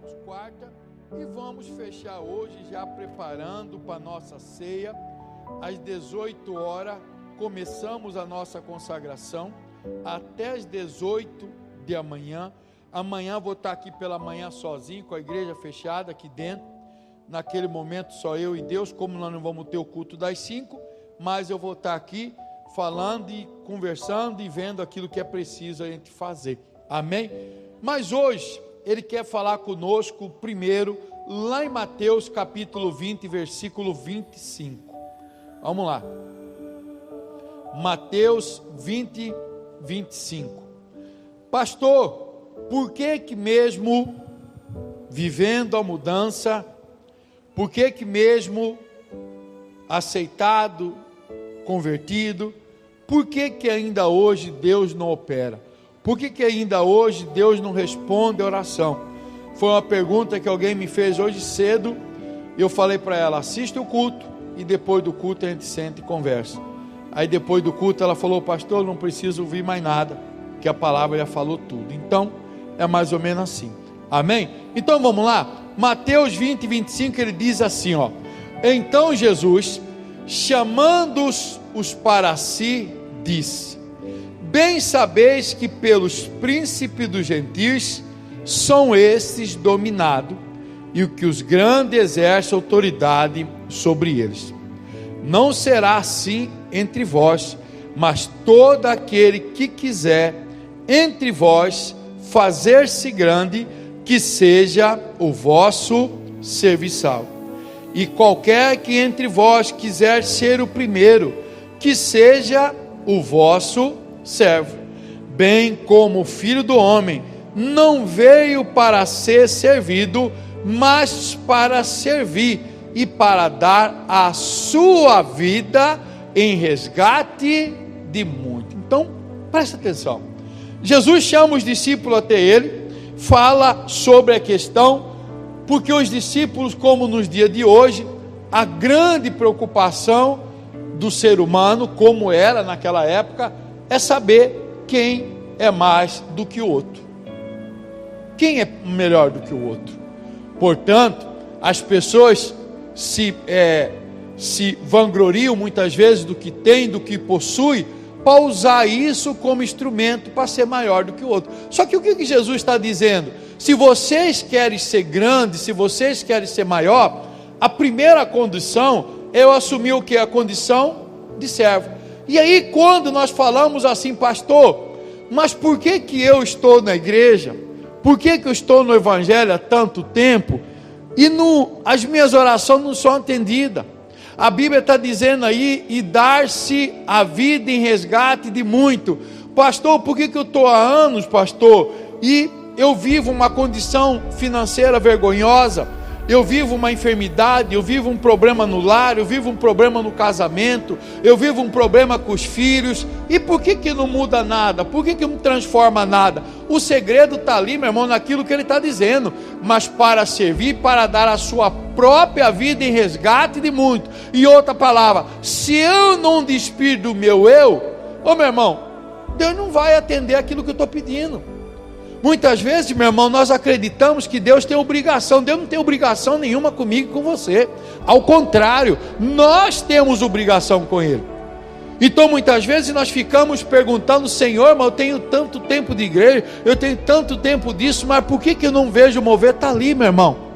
teremos quarta e vamos fechar hoje já preparando para a nossa ceia. Às 18 horas começamos a nossa consagração até às 18 de amanhã. Amanhã vou estar aqui pela manhã sozinho, com a igreja fechada aqui dentro. Naquele momento só eu e Deus, como nós não vamos ter o culto das 5, mas eu vou estar aqui falando e conversando e vendo aquilo que é preciso a gente fazer. Amém? Mas hoje ele quer falar conosco primeiro lá em Mateus capítulo 20, versículo 25. Vamos lá. Mateus 20, 25. Pastor, por que mesmo vivendo a mudança, por que mesmo aceitado, convertido, por que ainda hoje Deus não opera? Por que ainda hoje Deus não responde a oração? Foi uma pergunta que alguém me fez hoje cedo. Eu falei para ela: assista o culto e depois do culto a gente senta e conversa. Aí depois do culto ela falou: pastor, não preciso ouvir mais nada, que a palavra já falou tudo. Então é mais ou menos assim. Amém? Então vamos lá. Mateus 20, 25, ele diz assim, ó: então Jesus, chamando-os para si, disse: bem sabeis que pelos príncipes dos gentios são estes dominados, e o que os grandes exercem autoridade sobre eles. Não será assim entre vós, mas todo aquele que quiser entre vós fazer-se grande, que seja o vosso serviçal. E qualquer que entre vós quiser ser o primeiro, que seja o vosso servo. Bem como o Filho do Homem não veio para ser servido, mas para servir e para dar a sua vida em resgate de muito. Então, presta atenção. Jesus chama os discípulos até ele, fala sobre a questão, porque os discípulos, como nos dias de hoje, a grande preocupação do ser humano, como era naquela época, é saber quem é mais do que o outro, quem é melhor do que o outro. Portanto, as pessoas se vangloriam muitas vezes do que tem, do que possui, para usar isso como instrumento para ser maior do que o outro. Só que o que Jesus está dizendo? Se vocês querem ser grandes, se vocês querem ser maior, a primeira condição é eu assumir o que é a condição de servo. E aí quando nós falamos assim: pastor, mas por que eu estou na igreja? Por que eu estou no evangelho há tanto tempo e as minhas orações não são atendidas? A Bíblia está dizendo aí: e dar-se a vida em resgate de muito. Pastor, por que eu estou há anos, pastor, e eu vivo uma condição financeira vergonhosa, eu vivo uma enfermidade, eu vivo um problema no lar, eu vivo um problema no casamento, eu vivo um problema com os filhos, e por que não muda nada? Por que não transforma nada? O segredo está ali, meu irmão, naquilo que ele está dizendo: mas para servir, para dar a sua própria vida em resgate de muito. E outra palavra, se eu não despir do meu eu, meu irmão, Deus não vai atender aquilo que eu estou pedindo. Muitas vezes, meu irmão, nós acreditamos que Deus tem obrigação. Deus não tem obrigação nenhuma comigo e com você. Ao contrário, nós temos obrigação com Ele. Então muitas vezes nós ficamos perguntando: Senhor, mas eu tenho tanto tempo de igreja, eu tenho tanto tempo disso, mas por que eu não vejo mover? Está ali, meu irmão.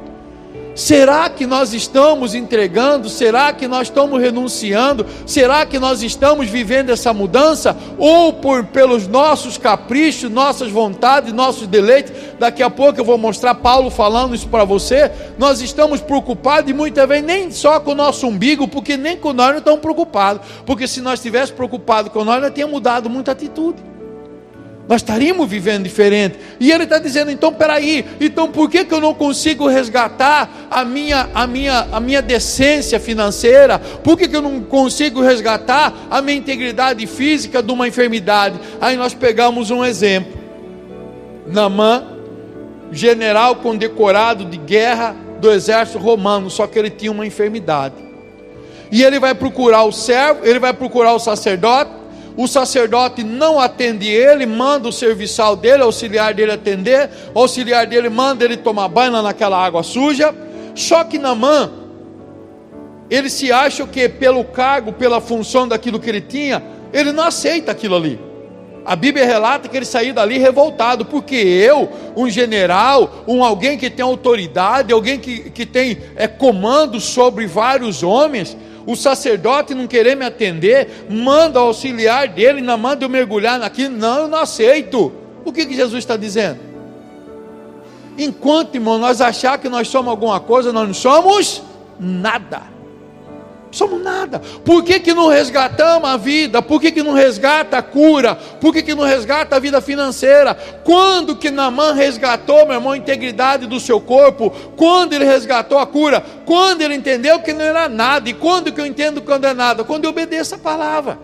Será que nós estamos entregando? Será que nós estamos renunciando? Será que nós estamos vivendo essa mudança? Ou pelos nossos caprichos, nossas vontades, nossos deleites? Daqui a pouco eu vou mostrar Paulo falando isso para você. Nós estamos preocupados, e muitas vezes nem só com o nosso umbigo, porque nem com nós não estamos preocupados. Porque se nós estivéssemos preocupados com nós tínhamos mudado muita atitude. Nós estaríamos vivendo diferente. E ele está dizendo: então peraí, então por que eu não consigo resgatar a minha decência financeira? Por que eu não consigo resgatar a minha integridade física de uma enfermidade? Aí nós pegamos um exemplo: Naamã, general condecorado de guerra do exército romano, só que ele tinha uma enfermidade. E ele vai procurar o servo, ele vai procurar o sacerdote. o sacerdote não atende ele, manda o serviçal dele, auxiliar dele atender, o auxiliar dele manda ele tomar banho naquela água suja. Só que Naamã, ele se acha que pelo cargo, pela função daquilo que ele tinha, ele não aceita aquilo ali. A Bíblia relata que ele saiu dali revoltado, porque eu, um general, alguém que tem autoridade, alguém que tem comando sobre vários homens, o sacerdote não querer me atender, manda o auxiliar dele, não manda eu mergulhar naquilo, não, eu não aceito. O que Jesus está dizendo? Enquanto, irmão, nós achar que nós somos alguma coisa, nós não somos nada. Somos nada. Por que não resgatamos a vida? Por que não resgata a cura? Por que não resgata a vida financeira? Quando que Naamã resgatou, meu irmão, a integridade do seu corpo? Quando ele resgatou a cura? Quando ele entendeu que não era nada. E quando que eu entendo quando é nada? Quando eu obedeço a palavra.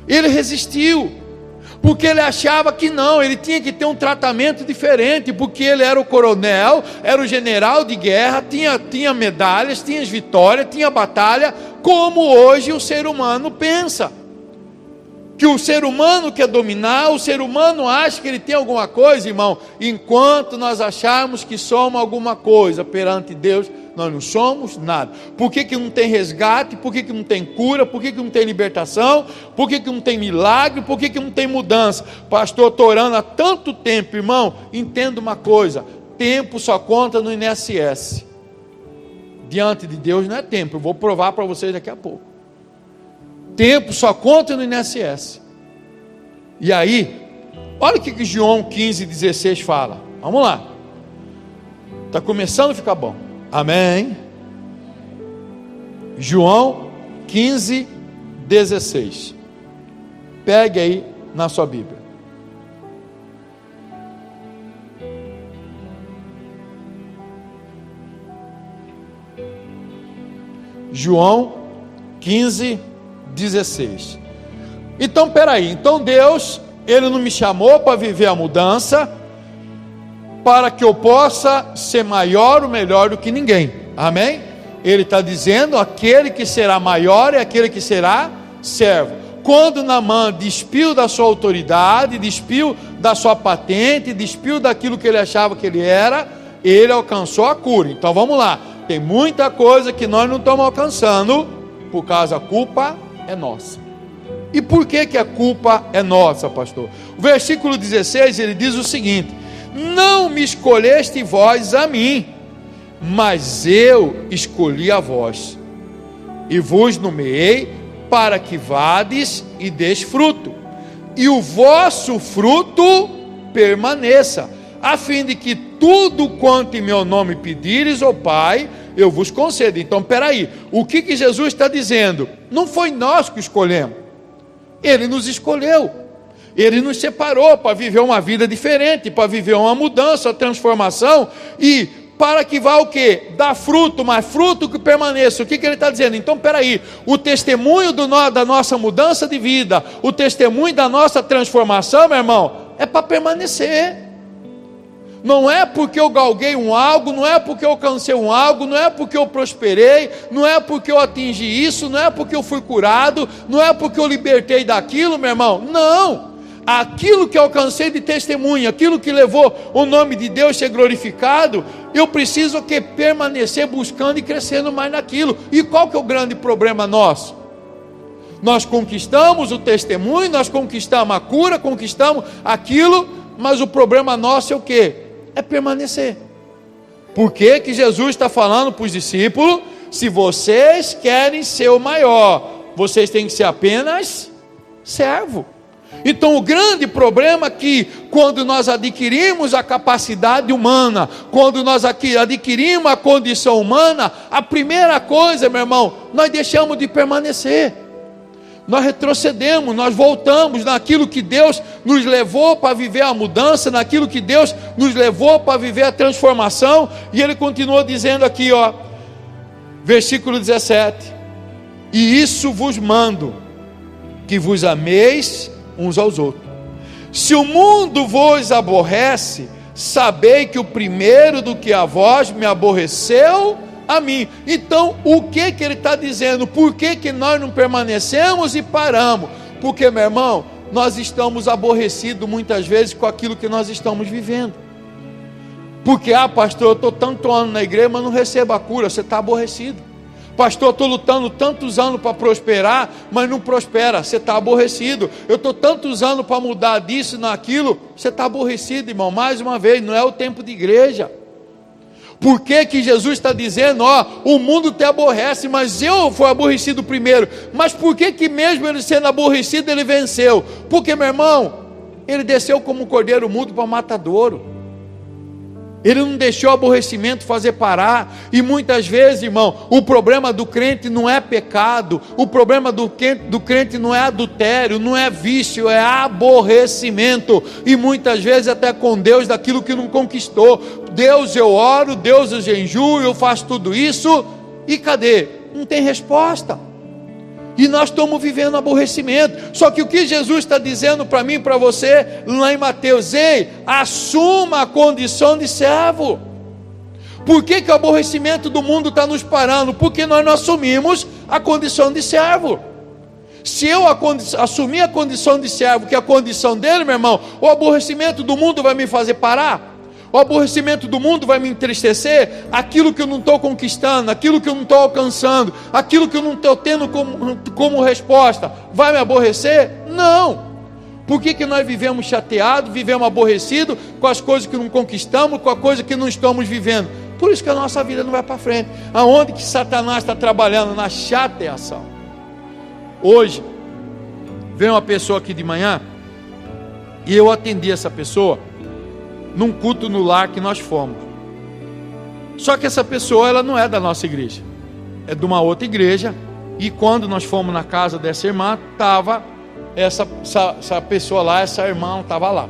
Ele resistiu, porque ele achava que não, ele tinha que ter um tratamento diferente, porque ele era o coronel, era o general de guerra, tinha medalhas, tinha vitórias, tinha batalha, como hoje o ser humano pensa, que o ser humano quer dominar, o ser humano acha que ele tem alguma coisa, irmão. Enquanto nós acharmos que somos alguma coisa perante Deus, nós não somos nada. Por que não tem resgate? Por que não tem cura? Por que não tem libertação? Por que não tem milagre? Por que não tem mudança? Pastor, estou orando há tanto tempo, irmão. Entenda uma coisa: tempo só conta no INSS. Diante de Deus não é tempo. Eu vou provar para vocês daqui a pouco. Tempo só conta no INSS. E aí, olha o que João 15,16 fala. Vamos lá. Está começando a ficar bom. Amém. João 15,16. Pegue aí na sua Bíblia. João 15,16. Então, peraí. Então Deus, Ele não me chamou para viver a mudança, para que eu possa ser maior ou melhor do que ninguém. Amém? Ele está dizendo: aquele que será maior é aquele que será servo. Quando Naamã despiu da sua autoridade, despiu da sua patente, despiu daquilo que ele achava que ele era, ele alcançou a cura. Então vamos lá, tem muita coisa que nós não estamos alcançando, por causa a culpa é nossa. E por que a culpa é nossa, pastor? O versículo 16, ele diz o seguinte: não me escolheste vós a mim, mas eu escolhi a vós, e vos nomeei para que vades e deis fruto, e o vosso fruto permaneça, a fim de que tudo quanto em meu nome pedires ao Pai, eu vos concedo. Então, peraí, o que Jesus está dizendo? Não foi nós que escolhemos, Ele nos escolheu. Ele nos separou para viver uma vida diferente, para viver uma mudança, uma transformação, e para que vá o quê? Dar fruto, mas fruto que permaneça. O que ele está dizendo? Então, peraí, o testemunho da nossa mudança de vida, o testemunho da nossa transformação, meu irmão, é para permanecer. Não é porque eu galguei algo, não é porque eu alcancei algo, não é porque eu prosperei, não é porque eu atingi isso, não é porque eu fui curado, não é porque eu libertei daquilo, meu irmão. Não! Aquilo que eu alcancei de testemunho, aquilo que levou o nome de Deus ser glorificado, eu preciso permanecer buscando e crescendo mais naquilo. E qual que é o grande problema nosso? Nós conquistamos o testemunho, nós conquistamos a cura, conquistamos aquilo, mas o problema nosso é o quê? É permanecer. Por que Jesus está falando para os discípulos? Se vocês querem ser o maior, vocês têm que ser apenas servo. Então o grande problema é que quando nós adquirimos a capacidade humana, quando nós adquirimos a condição humana, a primeira coisa, meu irmão, nós deixamos de permanecer. Nós retrocedemos, nós voltamos naquilo que Deus nos levou para viver a mudança, naquilo que Deus nos levou para viver a transformação. E ele continua dizendo aqui, ó, versículo 17: e isso vos mando, que vos ameis uns aos outros. Se o mundo vos aborrece, sabei que o primeiro do que a vós me aborreceu a mim. Então, o que ele está dizendo? Por que nós não permanecemos e paramos? Porque, meu irmão, nós estamos aborrecidos muitas vezes com aquilo que nós estamos vivendo. Porque, pastor, eu estou tanto ano na igreja, mas não recebo a cura. Você está aborrecido. Pastor, eu estou lutando tantos anos para prosperar, mas não prospera. Você está aborrecido. Eu estou tantos anos para mudar disso e naquilo. Você está aborrecido, irmão. Mais uma vez, não é o tempo de igreja. Por que Jesus está dizendo, o mundo te aborrece, mas eu fui aborrecido primeiro? Mas por que mesmo ele sendo aborrecido, ele venceu? Porque, meu irmão, ele desceu como um cordeiro mudo para o matadouro. Ele não deixou o aborrecimento fazer parar. E muitas vezes, irmão, o problema do crente não é pecado, o problema do crente não é adultério, não é vício, é aborrecimento. E muitas vezes até com Deus, daquilo que não conquistou. Deus eu oro, Deus eu jejuo, eu faço tudo isso, e cadê? Não tem resposta. E nós estamos vivendo aborrecimento. Só que o que Jesus está dizendo para mim e para você, lá em Mateus, assuma a condição de servo. Por que o aborrecimento do mundo está nos parando? Porque nós não assumimos a condição de servo. Se eu assumir a condição de servo, que é a condição dele, meu irmão, o aborrecimento do mundo vai me fazer parar? O aborrecimento do mundo vai me entristecer? Aquilo que eu não estou conquistando, aquilo que eu não estou alcançando, aquilo que eu não estou tendo como resposta, vai me aborrecer? Não. Por que nós vivemos chateados, vivemos aborrecidos com as coisas que não conquistamos, com a coisa que não estamos vivendo? Por isso que a nossa vida não vai para frente. Aonde que Satanás está trabalhando? Na chateação. Hoje, veio uma pessoa aqui de manhã, e eu atendi essa pessoa, num culto no lar que nós fomos. Só que essa pessoa, ela não é da nossa igreja, é de uma outra igreja. E quando nós fomos na casa dessa irmã, estava essa pessoa lá, essa irmã estava lá.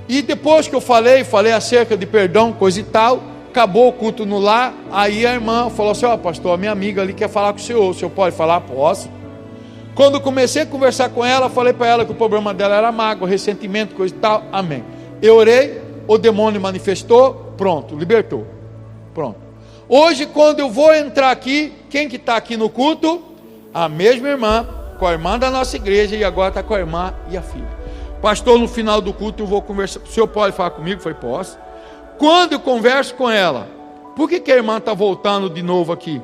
E depois que eu falei acerca de perdão, coisa e tal, acabou o culto no lar. Aí a irmã falou assim: pastor, a minha amiga ali quer falar com o senhor pode falar? Posso. Quando eu comecei a conversar com ela, falei para ela que o problema dela era mágoa, ressentimento, coisa e tal. Amém. Eu orei, o demônio manifestou, pronto, libertou. Pronto. Hoje, quando eu vou entrar aqui, quem que está aqui no culto? A mesma irmã, com a irmã da nossa igreja, e agora está com a irmã e a filha. Pastor, no final do culto eu vou conversar. O senhor pode falar comigo? Foi, posso. Quando eu converso com ela, por que a irmã está voltando de novo aqui?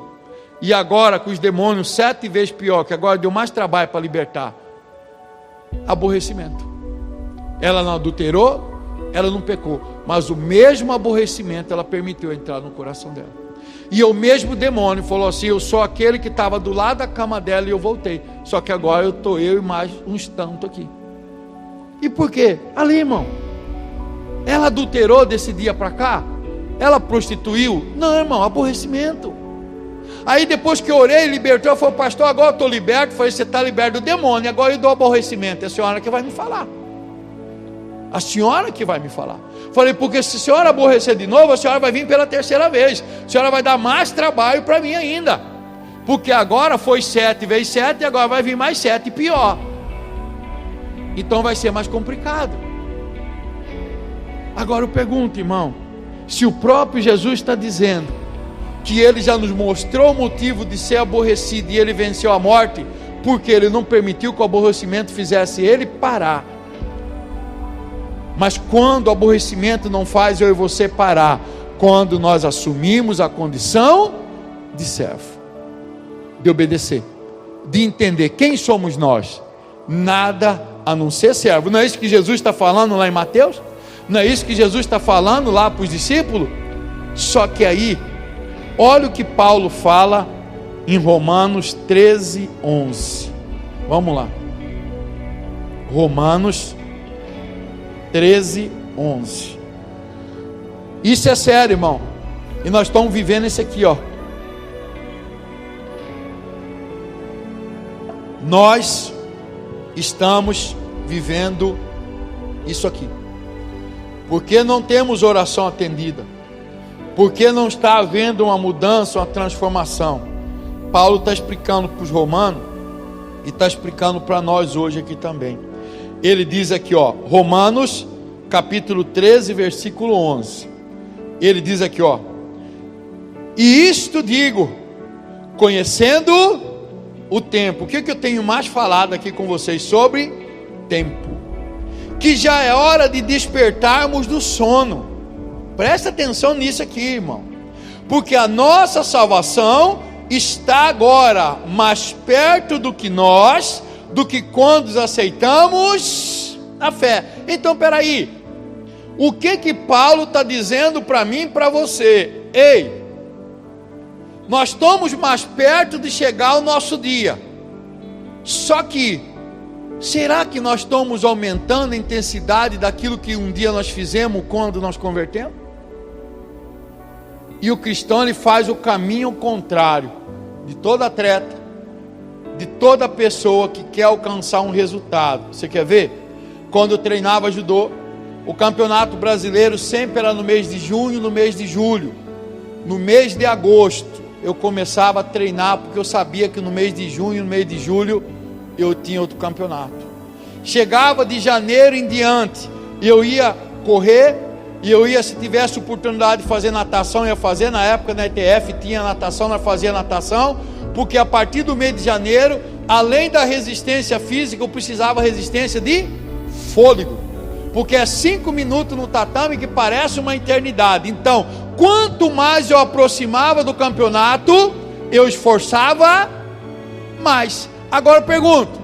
E agora com os demônios 7 vezes pior, que agora deu mais trabalho para libertar. Aborrecimento. Ela não adulterou, ela não pecou, mas o mesmo aborrecimento ela permitiu entrar no coração dela. E o mesmo demônio falou assim: eu sou aquele que estava do lado da cama dela e eu voltei. Só que agora eu e mais uns tanto aqui. E por quê? Ali, irmão, ela adulterou desse dia para cá? Ela prostituiu? Não, irmão, aborrecimento. Aí depois que eu orei, libertou, eu falei: pastor, agora eu estou liberto. Eu falei: você está liberto do demônio, agora eu dou aborrecimento. É a senhora que vai me falar. A senhora que vai me falar. Falei: porque se a senhora aborrecer de novo, a senhora vai vir pela terceira vez. A senhora vai dar mais trabalho para mim ainda. Porque agora foi 7 vezes 7 e agora vai vir mais 7 pior. Então vai ser mais complicado. Agora eu pergunto, irmão, se o próprio Jesus está dizendo que ele já nos mostrou o motivo de ser aborrecido e ele venceu a morte, porque ele não permitiu que o aborrecimento fizesse ele parar. Mas quando o aborrecimento não faz eu e você parar? Quando nós assumimos a condição de servo, de obedecer, de entender quem somos nós. Nada a não ser servo. Não é isso que Jesus está falando lá em Mateus? Não é isso que Jesus está falando lá para os discípulos? Só que aí, olha o que Paulo fala em Romanos 13, 11. Vamos lá. Romanos 13, 11. Isso é sério, irmão. E nós estamos vivendo isso aqui, ó. Nós estamos vivendo isso aqui. Porque não temos oração atendida. Porque não está havendo uma mudança, uma transformação. Paulo está explicando para os romanos e está explicando para nós hoje aqui também. Ele diz aqui, ó, Romanos capítulo 13, versículo 11. Ele diz aqui, ó: e isto digo, conhecendo o tempo. O que eu tenho mais falado aqui com vocês sobre tempo? Que já é hora de despertarmos do sono. Presta atenção nisso aqui, irmão. Porque a nossa salvação está agora mais perto do que quando aceitamos a fé. Então, peraí. O que Paulo está dizendo para mim e para você? Ei, nós estamos mais perto de chegar ao nosso dia. Só que, será que nós estamos aumentando a intensidade daquilo que um dia nós fizemos quando nós convertemos? E o cristão, ele faz o caminho contrário de toda atleta, de toda pessoa que quer alcançar um resultado. Você quer ver? Quando eu treinava judô, o campeonato brasileiro sempre era no mês de junho, no mês de julho. No mês de agosto eu começava a treinar, porque eu sabia que no mês de junho, no mês de julho eu tinha outro campeonato. Chegava de janeiro em diante, e eu ia correr, e eu ia, se tivesse oportunidade de fazer natação, ia fazer. Na época na ETF tinha natação, nós fazia natação, porque a partir do mês de janeiro, além da resistência física, eu precisava resistência de fôlego, porque é 5 minutos no tatame que parece uma eternidade. Então, quanto mais eu aproximava do campeonato, eu esforçava mais. Agora eu pergunto: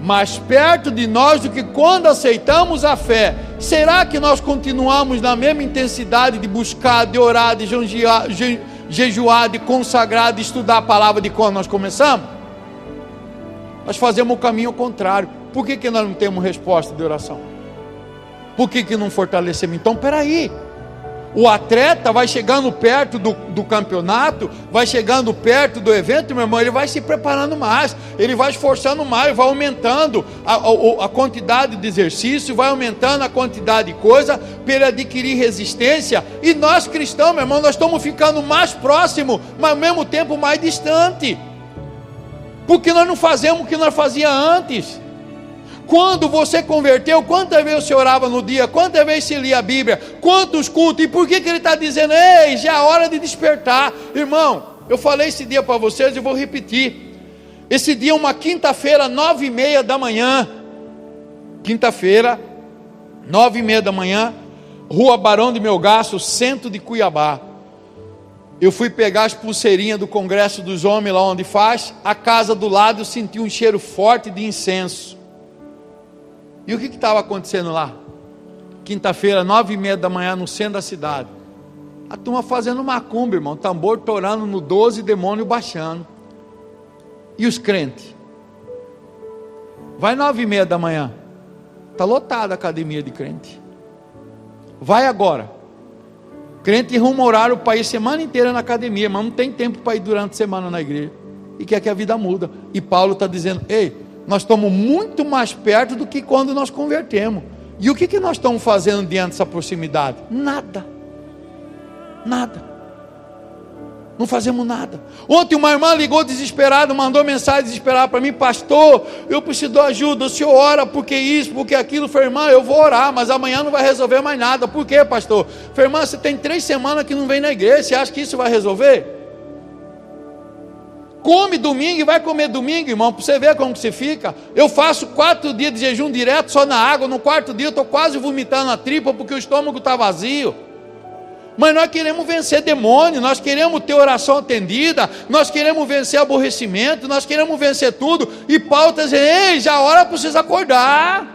mais perto de nós do que quando aceitamos a fé, será que nós continuamos na mesma intensidade de buscar, de orar, de jejuar, de consagrar, de estudar a palavra de quando nós começamos? Nós fazemos o caminho contrário. Por que nós não temos resposta de oração? Por que não fortalecemos? Então, peraí. O atleta vai chegando perto do campeonato, vai chegando perto do evento, meu irmão, ele vai se preparando mais, ele vai esforçando mais, vai aumentando a quantidade de exercício, vai aumentando a quantidade de coisa, para ele adquirir resistência. E nós cristãos, meu irmão, nós estamos ficando mais próximos, mas ao mesmo tempo mais distante, porque nós não fazemos o que nós fazíamos antes. Quando você converteu, quantas vezes você orava no dia? Quantas vezes você lia a Bíblia? Quantos cultos? E por que ele está dizendo: ei, já é hora de despertar? Irmão, eu falei esse dia para vocês e vou repetir. Esse dia é uma quinta-feira, 9h30 da manhã. Quinta-feira, 9h30 da manhã, Rua Barão de Melgaço, centro de Cuiabá. Eu fui pegar as pulseirinhas do Congresso dos Homens, lá onde faz. A casa do lado, eu senti um cheiro forte de incenso. E o que estava acontecendo lá? Quinta-feira, 9h30 da manhã, no centro da cidade. A turma fazendo macumba, irmão. Tambor torando no 12, demônio baixando. E os crentes? Vai 9h30 da manhã. Está lotada a academia de crente. Vai agora. Crente arruma horário para ir semana inteira na academia, mas não tem tempo para ir durante a semana na igreja. E quer que a vida muda. E Paulo está dizendo: ei, nós estamos muito mais perto do que quando nós convertemos. E o que nós estamos fazendo diante dessa proximidade? Nada. Não fazemos nada. Ontem uma irmã ligou desesperada, mandou mensagem desesperada para mim: pastor, eu preciso de ajuda, o senhor ora porque isso, porque aquilo. Eu falei: irmã, eu vou orar, mas amanhã não vai resolver mais nada. Por quê, pastor? Eu falei: irmã, você tem 3 semanas que não vem na igreja, você acha que isso vai resolver? Come domingo e vai comer domingo, irmão, para você ver como que você fica. Eu faço 4 dias de jejum direto só na água. No 4º dia eu estou quase vomitando a tripa, porque o estômago está vazio. Mas nós queremos vencer demônio, nós queremos ter oração atendida, nós queremos vencer aborrecimento, nós queremos vencer tudo. E Paulo está dizendo: ei, já a hora para vocês acordar.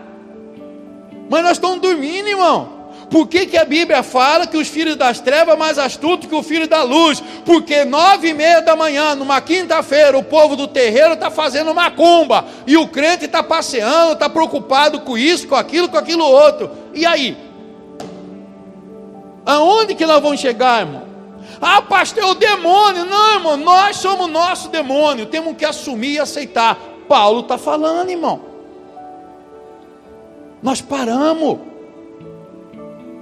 Mas nós estamos dormindo, irmão. Por que a Bíblia fala que os filhos das trevas mais astutos que o filho da luz? Porque 9h30 da manhã, numa quinta-feira, o povo do terreiro está fazendo macumba, e o crente está passeando, está preocupado com isso, com aquilo outro. E aí? Aonde que nós vamos chegar, irmão? Ah, pastor, é o demônio. Não, irmão, nós somos nosso demônio, temos que assumir e aceitar. Paulo está falando, irmão. Nós paramos.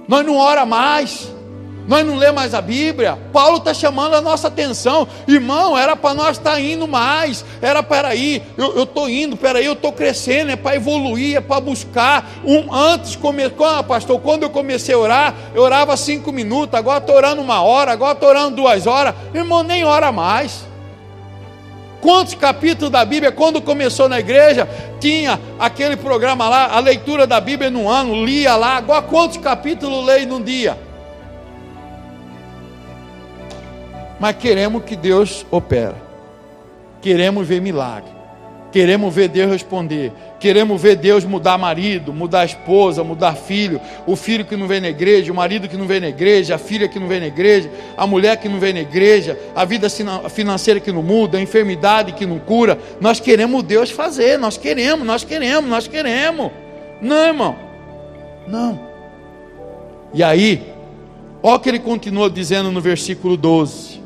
Nós não ora mais, nós não lê mais a Bíblia. Paulo está chamando a nossa atenção. Irmão, era para nós estar indo mais. Era para ir, eu estou indo, peraí, eu estou crescendo. É para evoluir, é para buscar. Pastor, quando eu comecei a orar, eu orava 5 minutos. Agora estou orando 1 hora, agora estou orando 2 horas. Irmão, nem ora mais. Quantos capítulos da Bíblia, quando começou na igreja, tinha aquele programa lá, a leitura da Bíblia no ano, lia lá. Agora quantos capítulos leio num dia? Mas queremos que Deus opera, queremos ver milagre, queremos ver Deus responder, queremos ver Deus mudar marido, mudar esposa, mudar filho, o filho que não vem na igreja, o marido que não vem na igreja, a filha que não vem na igreja, a mulher que não vem na igreja, a vida financeira que não muda, a enfermidade que não cura. Nós queremos Deus fazer, nós queremos. Não, irmão, não. E aí, ó que ele continua dizendo no versículo 12,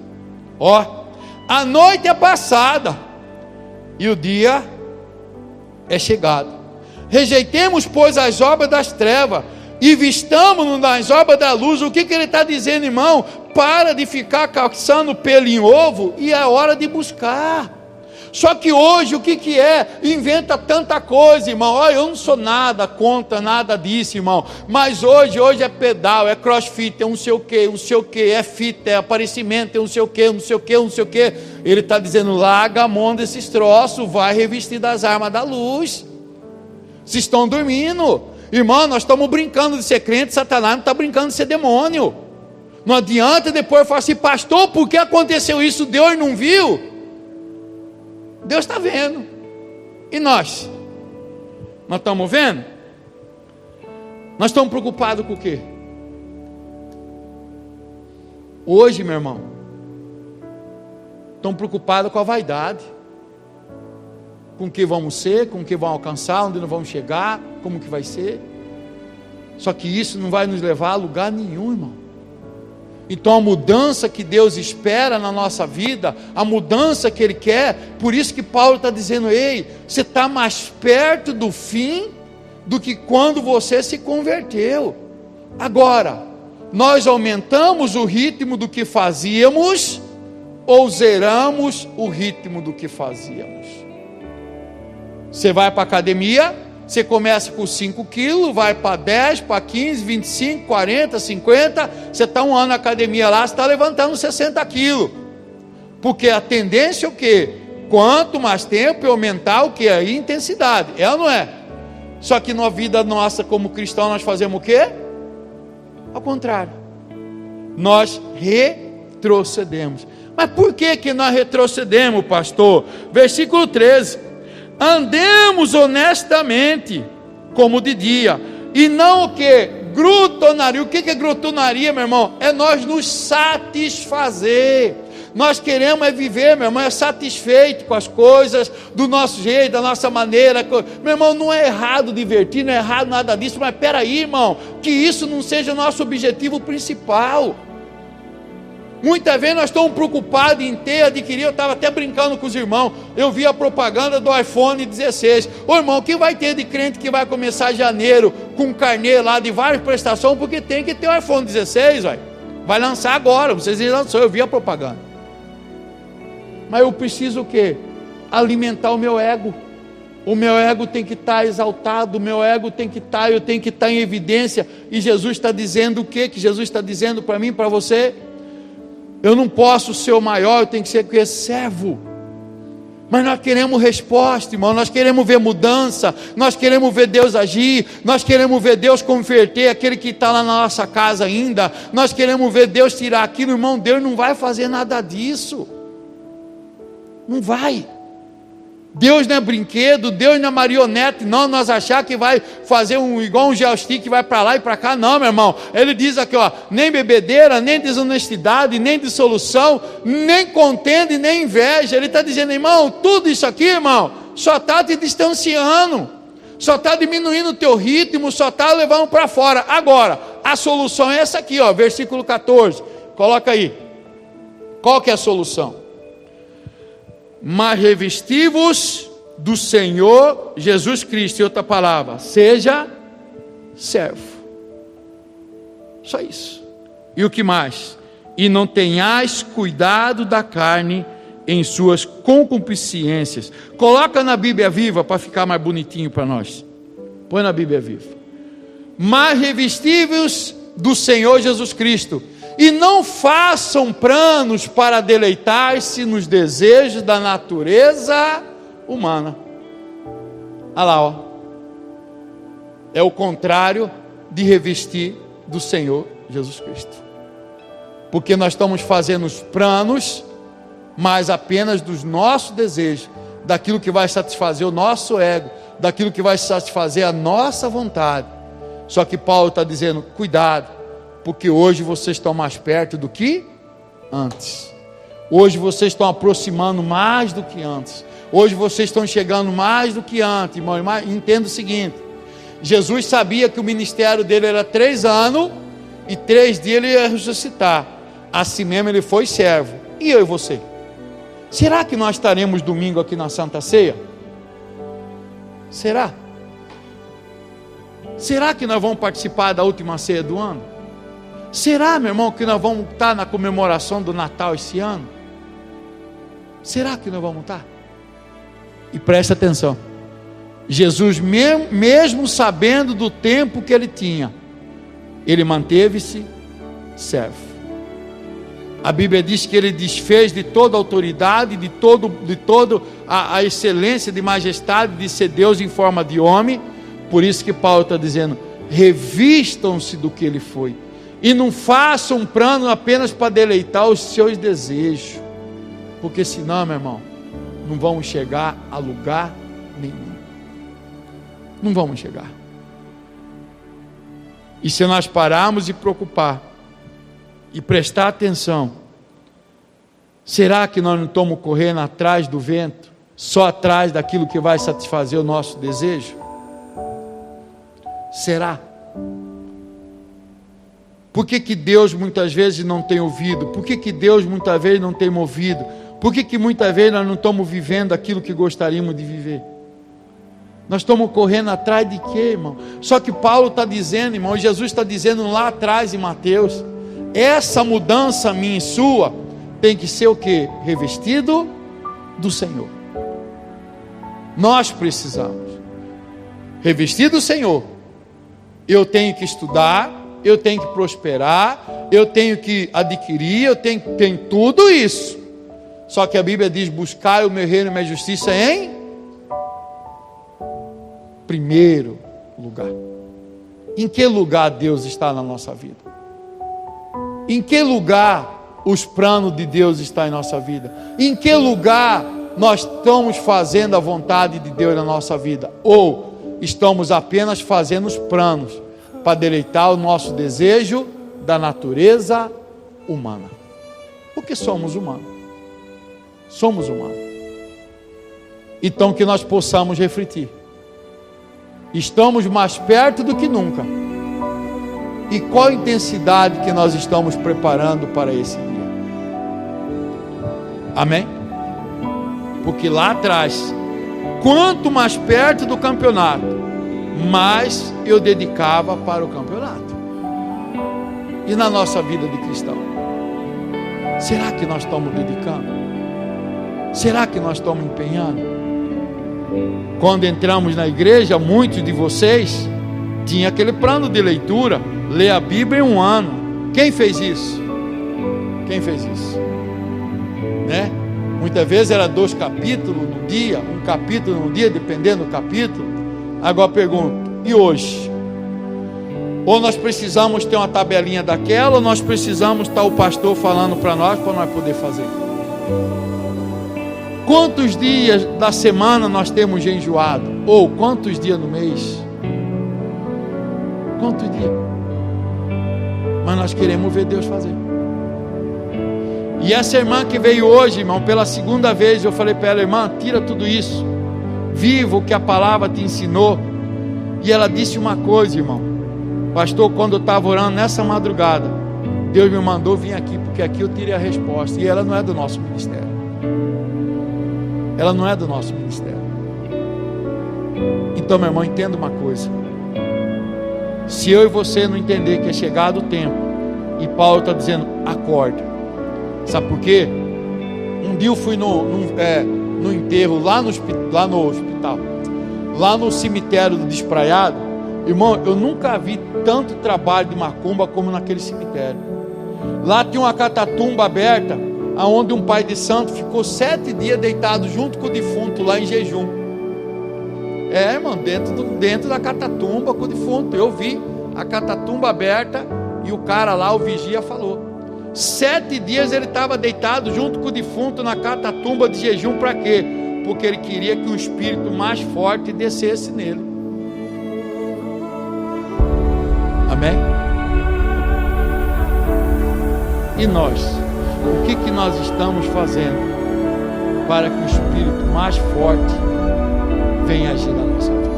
ó, a noite é passada e o dia é chegado. Rejeitemos, pois, as obras das trevas e vistamo-nos nas obras da luz. O que ele está dizendo, irmão? Para de ficar caçando pelo em ovo, e é hora de buscar. Só que hoje o que é? Inventa tanta coisa, irmão. Olha, eu não sou nada contra nada disso, irmão. Mas hoje é pedal, é crossfit, é não sei o que, é fita, é aparecimento, é não sei o que. Ele está dizendo, larga a mão desses troços, vai revestir das armas da luz. Vocês estão dormindo. Irmão, nós estamos brincando de ser crente, Satanás não está brincando de ser demônio. Não adianta depois falar assim, pastor, por que aconteceu isso? Deus não viu? Deus está vendo. E nós? Nós estamos vendo? Nós estamos preocupados com o quê? Hoje, meu irmão, estamos preocupados com a vaidade, com o que vamos ser, com o que vamos alcançar, onde nós vamos chegar, como que vai ser. Só que isso não vai nos levar a lugar nenhum, irmão. Então a mudança que Deus espera na nossa vida, a mudança que Ele quer, por isso que Paulo está dizendo, ei, você está mais perto do fim do que quando você se converteu. Agora, nós aumentamos o ritmo do que fazíamos ou zeramos o ritmo do que fazíamos? Você vai para a academia, você começa com 5 quilos, vai para 10, para 15, 25, 40, 50, você está um ano na academia lá, você está levantando 60 quilos, porque a tendência é o quê? Quanto mais tempo, aumentar o que? A intensidade, é ou não é? Só que na vida nossa como cristão nós fazemos o quê? Ao contrário, nós retrocedemos. Mas por que nós retrocedemos, pastor? Versículo 13, andemos honestamente, como de dia, e não o que? Glutonaria. O que é glutonaria, meu irmão? É nós nos satisfazer. Nós queremos viver, meu irmão, satisfeito com as coisas, do nosso jeito, da nossa maneira. Meu irmão, não é errado divertir, não é errado nada disso, mas peraí, irmão, que isso não seja nosso objetivo principal. Muitas vezes nós estamos preocupados em ter, adquirir. Eu estava até brincando com os irmãos, eu vi a propaganda do iPhone 16, ô irmão, que vai ter de crente que vai começar em janeiro, com carnê lá de várias prestações, porque tem que ter o iPhone 16, vai lançar agora, vocês lançou, eu vi a propaganda. Mas eu preciso o quê? Alimentar o meu ego. O meu ego tem que estar exaltado, o meu ego tem que estar, eu tenho que estar em evidência. E Jesus está dizendo o quê? Que Jesus está dizendo para mim, para você? Eu não posso ser o maior, eu tenho que ser o quê? Servo. Mas nós queremos resposta, irmão, nós queremos ver mudança, nós queremos ver Deus agir, nós queremos ver Deus converter aquele que está lá na nossa casa ainda, nós queremos ver Deus tirar aquilo, irmão. Deus não vai fazer nada disso, não vai. Deus não é brinquedo, Deus não é marionete, não, nós achar que vai fazer igual um joystick que vai para lá e para cá, não, meu irmão. Ele diz aqui, ó, nem bebedeira, nem desonestidade, nem dissolução, nem contenda e nem inveja. Ele está dizendo, irmão, tudo isso aqui, irmão, só está te distanciando, só está diminuindo o teu ritmo, só está levando para fora. Agora, a solução é essa aqui, ó, versículo 14, coloca aí, qual que é a solução? Mas revesti-vos do Senhor Jesus Cristo. Em outra palavra, seja servo. Só isso. E o que mais? E não tenhais cuidado da carne em suas concupiscências. Coloca na Bíblia Viva para ficar mais bonitinho para nós. Põe na Bíblia Viva. Mas revesti-vos do Senhor Jesus Cristo E não façam planos para deleitar-se nos desejos da natureza humana. Olha lá, ó. É o contrário de revestir do Senhor Jesus Cristo. Porque nós estamos fazendo os planos, mas apenas dos nossos desejos, daquilo que vai satisfazer o nosso ego, daquilo que vai satisfazer a nossa vontade. Só que Paulo está dizendo, cuidado, porque hoje vocês estão mais perto do que antes. Hoje vocês estão aproximando mais do que antes. Hoje vocês estão chegando mais do que antes, irmão. Entenda o seguinte, Jesus sabia que o ministério dele era 3 anos, e 3 dias ele ia ressuscitar. Assim mesmo ele foi servo. E eu e você? Será que nós estaremos domingo aqui na Santa Ceia? Será? Será que nós vamos participar da última ceia do ano? Será, meu irmão, que nós vamos estar na comemoração do Natal esse ano? Será que nós vamos estar? E presta atenção, Jesus mesmo sabendo do tempo que ele tinha, ele manteve-se servo. A Bíblia diz que ele desfez de toda a autoridade, de toda a excelência de majestade de ser Deus em forma de homem. Por isso que Paulo está dizendo, revistam-se do que ele foi, e não façam um plano apenas para deleitar os seus desejos, porque senão, meu irmão, não vamos chegar a lugar nenhum. Não vamos chegar. E se nós pararmos de preocupar e prestar atenção, será que nós não estamos correndo atrás do vento, só atrás daquilo que vai satisfazer o nosso desejo? Será? Por que Deus muitas vezes não tem ouvido? Por que Deus muitas vezes não tem movido? Por que muitas vezes nós não estamos vivendo aquilo que gostaríamos de viver? Nós estamos correndo atrás de quê, irmão? Só que Paulo está dizendo, irmão, Jesus está dizendo lá atrás em Mateus, essa mudança minha e sua tem que ser o quê? Revestido do Senhor. Nós precisamos revestir do Senhor. Eu tenho que estudar, eu tenho que prosperar, eu tenho que adquirir, eu tenho tudo isso. Só que a Bíblia diz, buscai o meu reino e a minha justiça em primeiro lugar. Em que lugar Deus está na nossa vida? Em que lugar os planos de Deus estão em nossa vida? Em que lugar nós estamos fazendo a vontade de Deus na nossa vida? Ou estamos apenas fazendo os planos para deleitar o nosso desejo da natureza humana? Porque somos humanos. Somos humanos. Então que nós possamos refletir. Estamos mais perto do que nunca. E qual a intensidade que nós estamos preparando para esse dia? Amém? Porque lá atrás, quanto mais perto do campeonato, mais eu dedicava para o campeonato. E na nossa vida de cristão, será que nós estamos dedicando? Será que nós estamos empenhando? Quando entramos na igreja, muitos de vocês tinham aquele plano de leitura, ler a Bíblia em 1 ano. Quem fez isso? Quem fez isso? Né? Muitas vezes era 2 capítulos no dia, 1 capítulo no dia, dependendo do capítulo. Agora pergunto, e hoje? Ou nós precisamos ter uma tabelinha daquela, ou nós precisamos estar o pastor falando para nós poder fazer? Quantos dias da semana nós temos jejuado? Ou quantos dias no mês? Quantos dias? Mas nós queremos ver Deus fazer. E essa irmã que veio hoje, irmão, pela 2ª vez, eu falei para ela, irmã, tira tudo isso, viva o que a palavra te ensinou. E ela disse uma coisa, irmão, pastor, quando eu estava orando nessa madrugada, Deus me mandou vir aqui, porque aqui eu tirei a resposta. E ela não é do nosso ministério. Ela não é do nosso ministério. Então, meu irmão, entenda uma coisa. Se eu e você não entender que é chegado o tempo, e Paulo está dizendo, acorda. Sabe por quê? Um dia eu fui no enterro, lá no hospital, lá no cemitério do Despraiado. Irmão, eu nunca vi tanto trabalho de macumba como naquele cemitério. Lá tinha uma catatumba aberta, aonde um pai de santo ficou 7 dias deitado junto com o defunto lá em jejum. Irmão, dentro da catatumba com o defunto. Eu vi a catatumba aberta e o cara lá, o vigia, falou: 7 dias ele estava deitado junto com o defunto na catatumba de jejum. Para quê? Porque ele queria que o espírito mais forte descesse nele. Amém? E nós? O que nós estamos fazendo para que o espírito mais forte venha agir na nossa vida?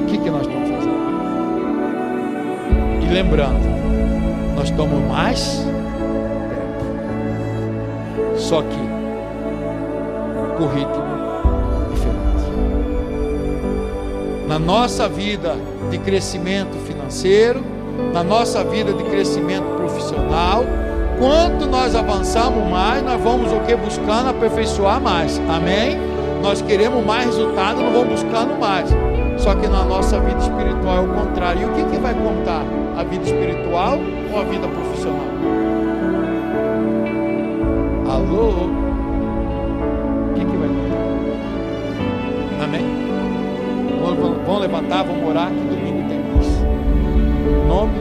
O que nós estamos fazendo? E lembrando, nós estamos mais perto, só que com ritmo diferente. Na nossa vida de crescimento financeiro, na nossa vida de crescimento profissional, quanto nós avançamos mais, nós vamos o que? Buscando aperfeiçoar mais. Amém? Nós queremos mais resultado, não vamos buscando mais. Só que na nossa vida espiritual é o contrário. E o que vai contar? A vida espiritual ou a vida profissional? Alô? O que vai contar? Amém? Vamos levantar, vamos orar, que domingo tem mais. Em nome